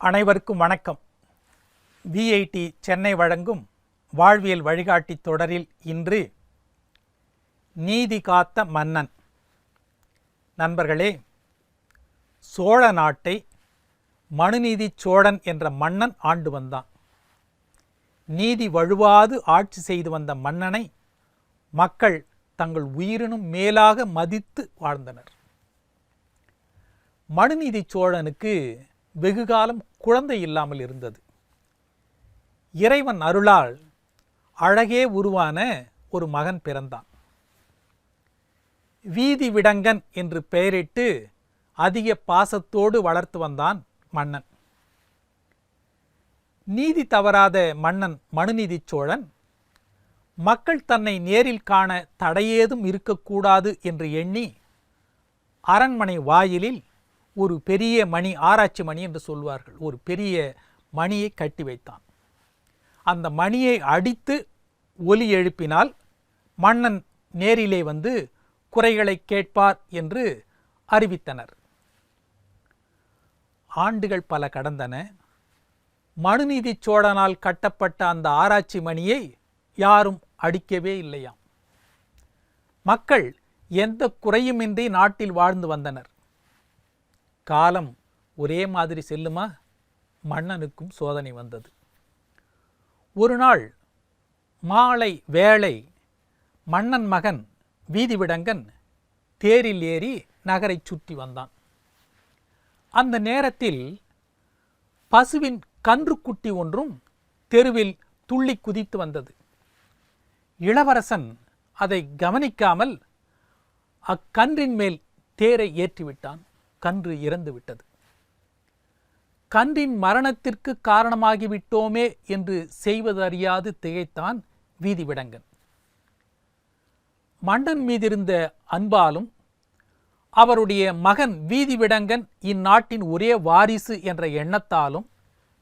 அனைவருக்கும் வணக்கம். விஐடி சென்னை வழங்கும் வாழ்வியல் வழிகாட்டி தொடரில் இன்று நீதி காத்த மன்னன். நண்பர்களே, சோழ நாட்டை மனுநீதி சோழன் என்ற மன்னன் ஆண்டு வந்தான். நீதி வழுவாது ஆட்சி செய்து வந்த மன்னனை மக்கள் தங்கள் உயிரினும் மேலாக மதித்து வாழ்ந்தனர். மனுநீதி சோழனுக்கு வெகுகாலம் குழந்தை இல்லாமல் இருந்தது. இறைவன் அருளால் அழகே உருவான ஒரு மகன் பிறந்தான். வீதி விடங்கன் என்று பெயரிட்டு அதிக பாசத்தோடு வளர்த்து வந்தான் மன்னன். நீதி தவறாத மன்னன் மனுநீதி சோழன் மக்கள் தன்னை நேரில் காண தடையேதும் இருக்கக்கூடாது என்று எண்ணி அரண்மனை வாயிலில் ஒரு பெரிய மணி, ஆராய்ச்சி மணி என்று சொல்வார்கள், ஒரு பெரிய மணியை கட்டி வைத்தான். அந்த மணியை அடித்து ஒலி எழுப்பினால் மன்னன் நேரிலே வந்து குறைகளை கேட்பார் என்று அறிவித்தனர். ஆண்டுகள் பல கடந்தன. மனுநீதி சோழனால் கட்டப்பட்ட அந்த ஆராய்ச்சி மணியை யாரும் அடிக்கவே இல்லையாம். மக்கள் எந்த குறையுமின்றி நாட்டில் வாழ்ந்து வந்தனர். காலம் ஒரே மாதிரி செல்லுமா? மன்னனுக்கும் சோதனை வந்தது. ஒரு நாள் மாலை வேளை மன்னன் மகன் வீதி விடங்கன் தேரில் ஏறி நகரை சுற்றி வந்தான். அந்த நேரத்தில் பசுவின் கன்றுக்குட்டி ஒன்றும் தெருவில் துள்ளி குதித்து வந்தது. இளவரசன் அதை கவனிக்காமல் அக்கன்றின் மேல் தேரை ஏற்றிவிட்டான். கன்று இறந்து விட்டது. கன்றின் மரணத்திற்கு காரணமாகிவிட்டோமே என்று செய்வதறியாது திகைத்தான் வீதி விடங்கன். மன்னன் மீதிருந்த அன்பாலும் அவருடைய மகன் வீதி விடங்கன் இந்நாட்டின் ஒரே வாரிசு என்ற எண்ணத்தாலும்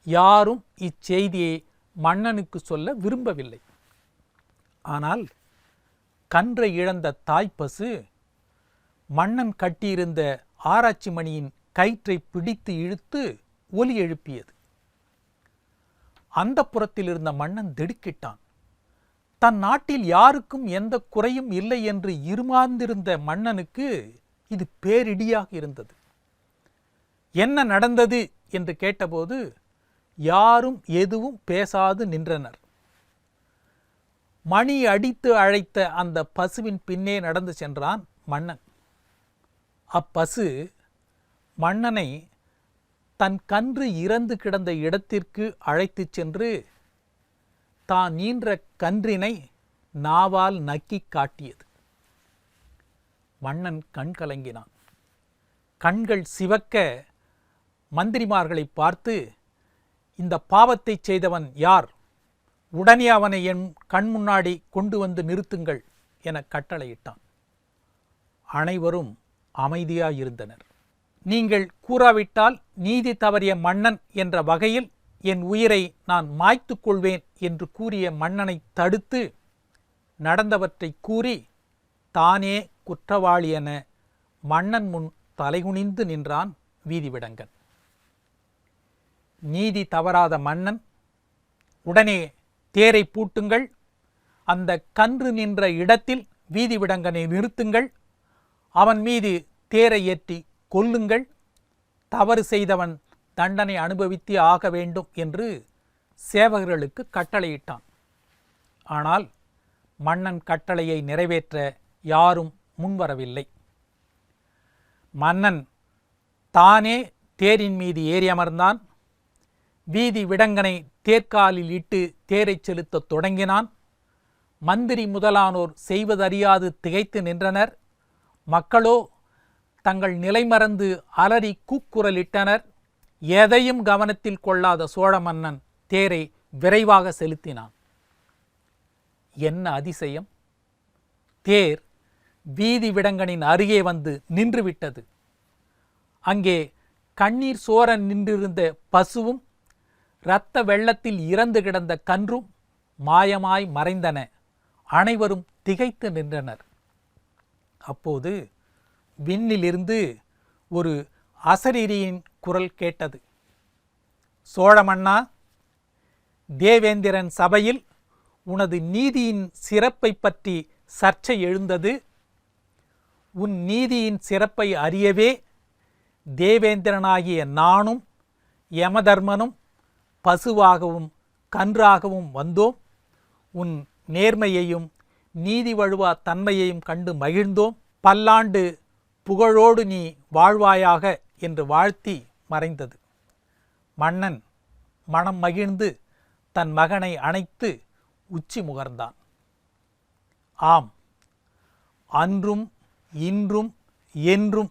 யாரும் இச்செய்தியை மன்னனுக்கு சொல்ல விரும்பவில்லை. ஆனால் கன்றை இழந்த தாய்ப்பசு மன்னன் கட்டியிருந்த ஆராய்ச்சி மணியின் கயிற்றை பிடித்து இழுத்து ஒலி எழுப்பியது. அந்த புறத்தில் இருந்த மன்னன் திடுக்கிட்டான். தன் நாட்டில் யாருக்கும் எந்த குறையும் இல்லை என்று இருமாந்திருந்த மன்னனுக்கு இது பேரிடியாக இருந்தது. என்ன நடந்தது என்று கேட்டபோது யாரும் எதுவும் பேசாது நின்றனர். மணி அடித்து அழைத்த அந்த பசுவின் பின்னே நடந்து சென்றான் மன்னன். அப்பசு மன்னனை தன் கன்று இறந்து கிடந்த இடத்திற்கு அழைத்து சென்று தான் ஈன்ற கன்றினை நாவால் நக்கி காட்டியது. மன்னன் கண் கலங்கினான். கண்கள் சிவக்க மந்திரிமார்களை பார்த்து, இந்த பாவத்தை செய்தவன் யார்? உடனே அவனை என் கண் முன்னாடி கொண்டு வந்து நிறுத்துங்கள் என கட்டளையிட்டான். அனைவரும் அமைதியாயிருந்தனர். நீங்கள் கூறாவிட்டால் நீதி தவறிய மன்னன் என்ற வகையில் என் உயிரை நான் மாய்த்து கொள்வேன் என்று கூறிய மன்னனை தடுத்து நடந்தவற்றை கூறி தானே குற்றவாளி என மன்னன் முன் தலைகுனிந்து நின்றான் வீதி விடங்கன். நீதி தவறாத மன்னன், உடனே தேரை பூட்டுங்கள், அந்த கன்று நின்ற இடத்தில் வீதி விடங்கனை நிறுத்துங்கள், அவன் மீது தேரை ஏற்றி கொல்லுங்கள், தவறு செய்தவன் தண்டனை அனுபவித்தே ஆக வேண்டும் என்று சேவகர்களுக்கு கட்டளையிட்டான். ஆனால் மன்னன் கட்டளையை நிறைவேற்ற யாரும் முன்வரவில்லை. மன்னன் தானே தேரின் மீது ஏறி அமர்ந்தான். வீதி விடங்கனை தேர்காலில் இட்டு தேரை செலுத்த தொடங்கினான். மந்திரி முதலானோர் செய்வதறியாது திகைத்து நின்றனர். மக்களோ தங்கள் நிலை மறந்து அலறி கூக்குரலிட்டனர். எதையும் கவனத்தில் கொள்ளாத சோழ மன்னன் தேரை விரைவாக செலுத்தினான். என்ன அதிசயம்! தேர் வீதி விடங்கனின் அருகே வந்து நின்றுவிட்டது. அங்கே கண்ணீர் சோர நின்றிருந்த பசுவும் இரத்த வெள்ளத்தில் இறந்து கிடந்த கன்றும் மாயமாய் மறைந்தன. அனைவரும் திகைத்து நின்றனர். அப்போது விண்ணிலிருந்து ஒரு அசரீரியின் குரல் கேட்டது. சோழ மன்னா, தேவேந்திரன் சபையில் உனது நீதியின் சிறப்பை பற்றி சர்ச்சை எழுந்தது. உன் நீதியின் சிறப்பை அறியவே தேவேந்திரனாகிய நானும் யமதர்மனும் பசுவாகவும் கன்றாகவும் வந்தோம். உன் நேர்மையையும் நீதி வழுவா தன்மையையும் கண்டு மகிழ்ந்தோம். பல்லாண்டு புகழோடு நீ வாழ்வாயாக என்று வாழ்த்தி மறைந்தது. மன்னன் மனம் மகிழ்ந்து தன் மகனை அணைத்து உச்சி முகர்ந்தான். ஆம், அன்றும் இன்றும் என்றும்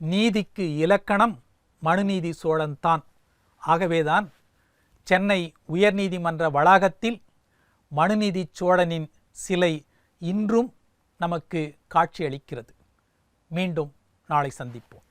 நீதிக்கு இலக்கணம் மனுநீதி சோழன்தான். ஆகவேதான் சென்னை உயர்நீதிமன்ற வளாகத்தில் மனுநீதி சோழனின் சிலை இன்றும் நமக்கு காட்சியளிக்கிறது. மீண்டும் நாளை சந்திப்போம்.